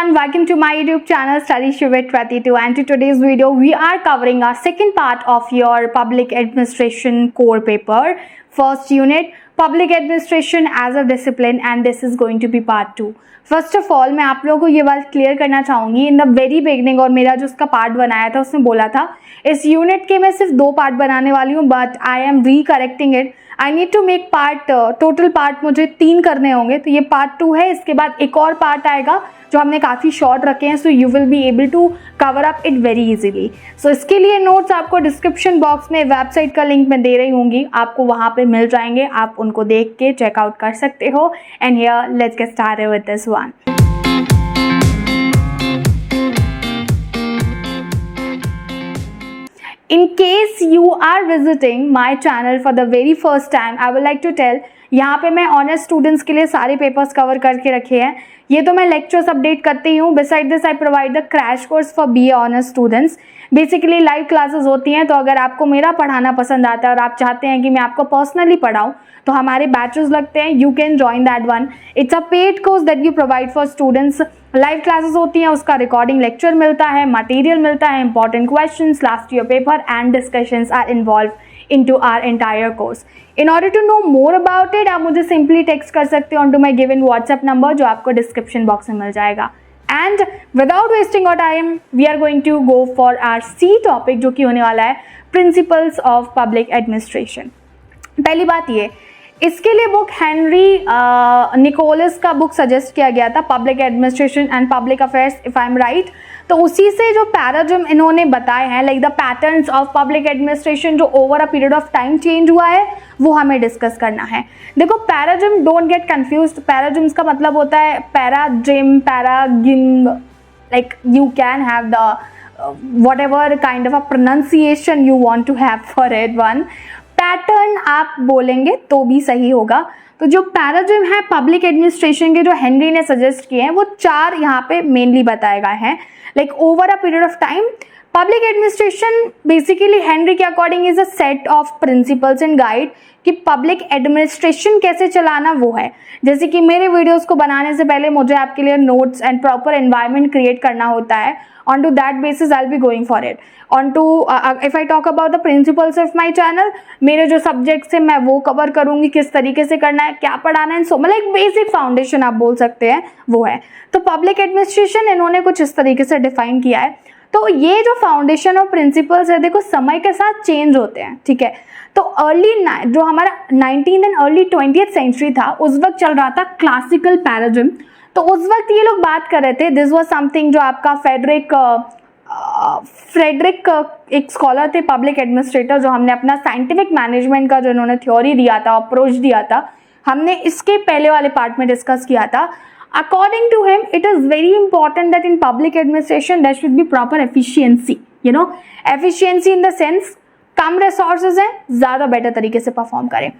everyone, welcome to my YouTube channel Study Shiv with 22, and to today's video we are covering our second part of your public administration core paper, first unit public administration as a discipline, and this is going to be part 2. First of all मैं आप लोगों को ये बात clear करना चाहूँगी, in the very beginning और मेरा जो उसका पार्ट बनाया था उसमें बोला था इस यूनिट के मैं सिर्फ 2 पार्ट बनाने वाली हूँ, but I am recorrecting it. I need to make part, total part मुझे 3 करने होंगे, तो ये पार्ट 2 है. इसके बाद एक और पार्ट आएगा जो हमने काफ़ी शॉर्ट रखे हैं, so you will be able to cover up it very easily. So इसके लिए नोट्स आपको डिस्क्रिप्शन बॉक्स में वेबसाइट का लिंक मैं दे रही होंगी, आपको वहाँ पे मिल जाएंगे, आप उनको देख के चेकआउट कर सकते हो. And here let's get started with this one. In case you are visiting my channel for the very first time, I would like to tell, यहाँ पे मैं ऑनर्स स्टूडेंट्स के लिए सारे पेपर्स कवर करके रखे हैं. ये तो मैं लेक्चर्स अपडेट करती हूँ. Beside this I provide the crash course for BA honours students. Basically live classes होती हैं, तो अगर आपको मेरा पढ़ाना पसंद आता है और आप चाहते हैं कि मैं आपको पर्सनली पढ़ाऊँ, तो हमारे बैचेस लगते हैं. You can join that one. It's a paid course that you provide for students. Live classes होती हैं, उसका रिकॉर्डिंग लेक्चर मिलता है, मटेरियल मिलता है, important questions, last year paper and discussions are involve into our entire course. In order to know more about it, आप मुझे simply text कर सकते हो on to my given WhatsApp number जो आपको डिस्क्रिप्शन बॉक्स में मिल जाएगा. And without wasting our time we are going to go for our C topic, जो कि होने वाला है प्रिंसिपल्स ऑफ पब्लिक एडमिनिस्ट्रेशन. पहली बात ये, इसके लिए बुक हेनरी निकोलस का बुक सजेस्ट किया गया था, public administration and public affairs if I am right. तो उसी से जो पैराडिग्म इन्होंने बताए हैं, like the patterns of public administration जो over a period of time change हुआ है, वो हमें डिस्कस करना है. देखो paradigm, don't get confused. Paradigms का मतलब होता है paradigm, paradigm, like you can have the whatever kind of a pronunciation you want to have for it one. Pattern आप बोलेंगे तो भी सही होगा. तो जो पैराडिग्म है पब्लिक एडमिनिस्ट्रेशन के, जो हेनरी ने सजेस्ट किए हैं, वो 4 यहाँ पे मेनली बताए गए हैं. Like over a period of time public administration basically Henry के according is a set of principles and guide कि पब्लिक एडमिनिस्ट्रेशन कैसे चलाना वो है. जैसे कि मेरे वीडियोस को बनाने से पहले मुझे आपके लिए notes and proper environment create करना होता है. On to that basis I'll be going for it. On to if I talk about the principles of my channel, मेरे जो सब्जेक्ट्स हैं मैं वो कवर करूँगी, किस तरीके से करना है, क्या पढ़ाना है, सो मतलब एक बेसिक फाउंडेशन आप बोल सकते हैं वो है. तो पब्लिक एडमिनिस्ट्रेशन इन्होंने कुछ इस तरीके से डिफाइन किया है. तो ये जो फाउंडेशन और प्रिंसिपल्स है, देखो समय के साथ चेंज होते हैं, ठीक है. तो अर्ली जो हमारा 19th and early 20th century था, उस वक्त चल रहा था क्लासिकल पैराडिग्म. तो उस वक्त ये लोग बात कर रहे थे, दिस वाज समथिंग जो आपका फ्रेडरिक एक स्कॉलर थे, पब्लिक एडमिनिस्ट्रेटर, जो हमने अपना साइंटिफिक मैनेजमेंट का जो इन्होंने थ्योरी दिया था, अप्रोच दिया था, हमने इसके पहले वाले पार्ट में डिस्कस किया था. According to him it is very important that in public administration there should be proper efficiency. You know, efficiency in the sense कम रिसोर्सेज हैं, ज़्यादा बेटर तरीके से परफॉर्म करें.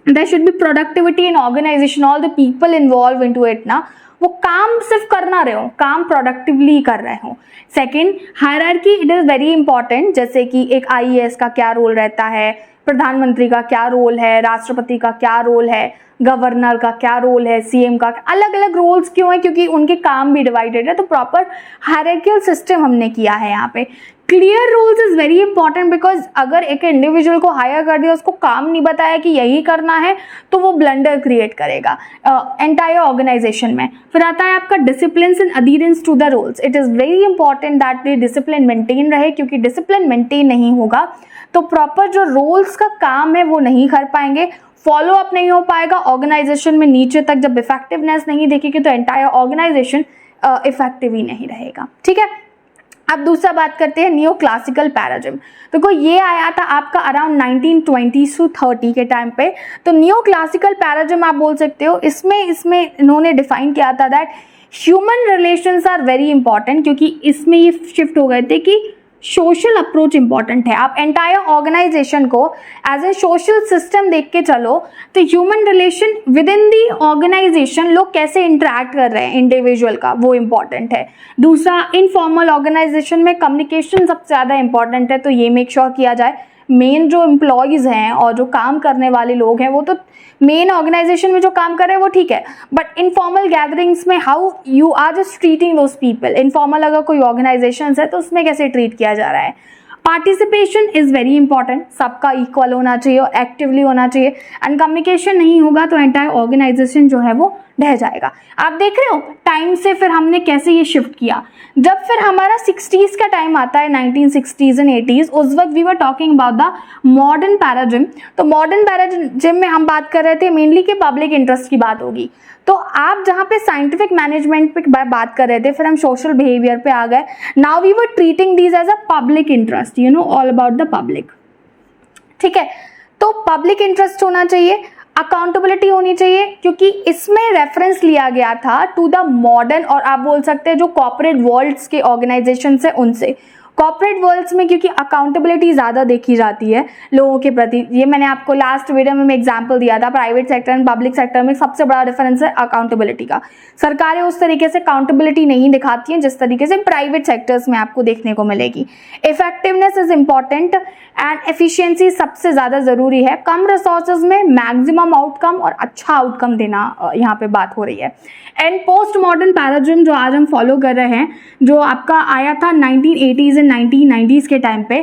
There should be productivity in organization, all the people involve into it, ना वो काम सिर्फ करना रहे हो, काम प्रोडक्टिवली कर रहे हो. Second, hierarchy, it is very important. जैसे कि एक IAS का क्या रोल रहता है, प्रधानमंत्री का क्या रोल है, राष्ट्रपति का क्या रोल है, गवर्नर का क्या रोल है, CM का, अलग अलग रोल्स क्यों है, क्योंकि उनके काम भी डिवाइडेड है. तो प्रॉपर हायरार्किकल सिस्टम हमने किया है यहाँ पे. Clear rules is very important, because अगर एक इंडिविजुअल को हायर कर दिया, उसको काम नहीं बताया कि यही करना है, तो वो ब्लंडर क्रिएट करेगा एंटायर ऑर्गेनाइजेशन में. फिर आता है आपका discipline and adherence to the rules. It is very important that ये डिसिप्लिन मेंटेन रहे, क्योंकि डिसिप्लिन मेंटेन नहीं होगा तो प्रॉपर जो रूल्स का काम है वो नहीं कर पाएंगे, फॉलो अप नहीं हो पाएगा ऑर्गेनाइजेशन में नीचे तक. जब इफेक्टिवनेस नहीं देखेगी तो एंटायर ऑर्गेनाइजेशन इफेक्टिव ही नहीं रहेगा, ठीक है. अब दूसरा बात करते हैं नियो क्लासिकल पैराडिग्म. देखो ये आया था आपका अराउंड 1920 to 30 के टाइम पे. तो नियो क्लासिकल पैराडिग्म आप बोल सकते हो. इसमें इन्होंने डिफाइन किया था that human relations are very important, क्योंकि इसमें ये शिफ्ट हो गए थे कि सोशल अप्रोच इंपॉर्टेंट है. आप एंटायर ऑर्गेनाइजेशन को एज ए सोशल सिस्टम देख के चलो, तो human relation within the organization लोग कैसे इंटरेक्ट कर रहे हैं इंडिविजुअल का, वो इंपॉर्टेंट है. दूसरा, इनफॉर्मल ऑर्गेनाइजेशन में कम्युनिकेशन सबसे ज़्यादा इंपॉर्टेंट है, तो ये मेक श्योर किया जाए. मेन जो एम्प्लॉयज़ हैं और जो काम करने वाले लोग हैं वो तो मेन ऑर्गेनाइजेशन में जो काम कर रहे हैं वो ठीक है, बट इनफॉर्मल गैदरिंग्स में how you are just treating those people. Informal अगर कोई ऑर्गेनाइजेशन है तो उसमें कैसे ट्रीट किया जा रहा है। पार्टिसिपेशन इज़ वेरी इंपॉर्टेंट, सबका इक्वल होना चाहिए और एक्टिवली होना चाहिए, एंड कम्युनिकेशन नहीं होगा तो एंटायर ऑर्गेनाइजेशन जो है वो ढह जाएगा। आप देख रहे हो टाइम से फिर हमने कैसे ये शिफ्ट किया। जब फिर हमारा 60s का टाइम आता है, 1960s एंड 80s, उस वक्त we were talking about the modern paradigm. तो मॉडर्न पैराडिम में हम बात कर रहे थे मेनली कि पब्लिक इंटरेस्ट की बात होगी। तो आप जहाँ पे साइंटिफिक मैनेजमेंट पे बात कर रहे थे, फिर हम सोशल बिहेवियर पे आ गए। Now we were treating these as a public interest, you know, all about the public. ठीक है, तो पब्लिक इंटरेस्ट होना चाहिए, अकाउंटेबिलिटी होनी चाहिए, क्योंकि इसमें रेफरेंस लिया गया था टू द मॉडर्न, और आप बोल सकते हैं जो कॉर्पोरेट वर्ल्ड्स के ऑर्गेनाइजेशन है उनसे। कॉर्पोरेट वर्ल्ड्स में क्योंकि अकाउंटेबिलिटी ज़्यादा देखी जाती है लोगों के प्रति, ये मैंने आपको लास्ट वीडियो में एग्जांपल दिया था। Private sector and public sector में सबसे बड़ा डिफरेंस है अकाउंटेबिलिटी का। सरकारें उस तरीके से अकाउंटेबिलिटी नहीं दिखाती हैं जिस तरीके से प्राइवेट सेक्टर्स में आपको देखने को मिलेगी। Effectiveness is important and efficiency सबसे ज़्यादा ज़रूरी है। कम रिसोर्सेज में मैक्सिमम आउटकम और अच्छा आउटकम देना यहाँ पे बात हो रही है। एंड पोस्ट मॉडर्न पैराडिम जो आज हम फॉलो कर रहे हैं, जो आपका आया था 1980s एंड 1990s के टाइम पे,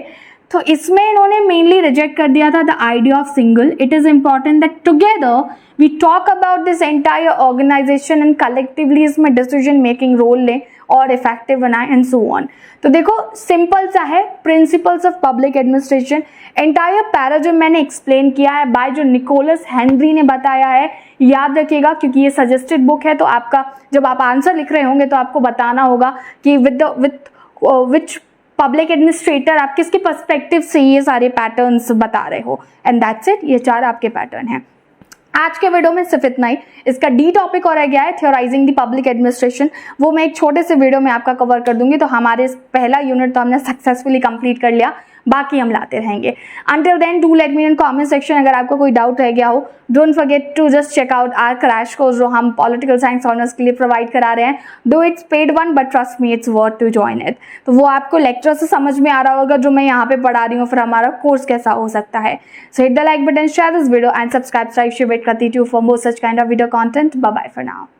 तो इसमें इन्होंने मेनली रिजेक्ट कर दिया था the idea of single. It is important that together we talk about this entire organization and collectively इसमें डिसीजन मेकिंग रोल लें और इफेक्टिव बनाएं एंड सो ऑन। तो देखो सिंपल सा है, principles of public administration. Entire paradigm मैंने explain किया है बाय जो निकोलस हेनरी ने बताया है। याद रखिएगा क्योंकि ये सजेस्टेड बुक है, तो आपका जब आप आंसर लिख रहे होंगे तो आपको बताना होगा कि विच पब्लिक एडमिनिस्ट्रेटर आप किसके पर्सपेक्टिव से ये सारे पैटर्न्स बता रहे हो, एंड दैट्स इट। ये 4 आपके पैटर्न हैं। आज के वीडियो में सिर्फ इतना ही। इसका डी टॉपिक और रह गया है थियोराइजिंग द पब्लिक एडमिनिस्ट्रेशन, वो मैं एक छोटे से वीडियो में आपका कवर कर दूंगी। तो हमारे पहला यूनिट तो हमने सक्सेसफुली कंप्लीट कर लिया, बाकी हम लाते रहेंगे। Until then do let me in comment section अगर आपको कोई डाउट रह गया हो। Don't forget to just check out our crash course जो हम पॉलिटिकल साइंस ऑनर्स के लिए प्रोवाइड करा रहे हैं। Though it's paid one but trust me it's worth to join it. तो वो आपको लेक्चर से समझ में आ रहा होगा जो मैं यहाँ पे पढ़ा रही हूँ, फिर हमारा कोर्स कैसा हो सकता है। So hit the like button, share this video and subscribe करती हूँ for more such kind of video content. Bye bye for now.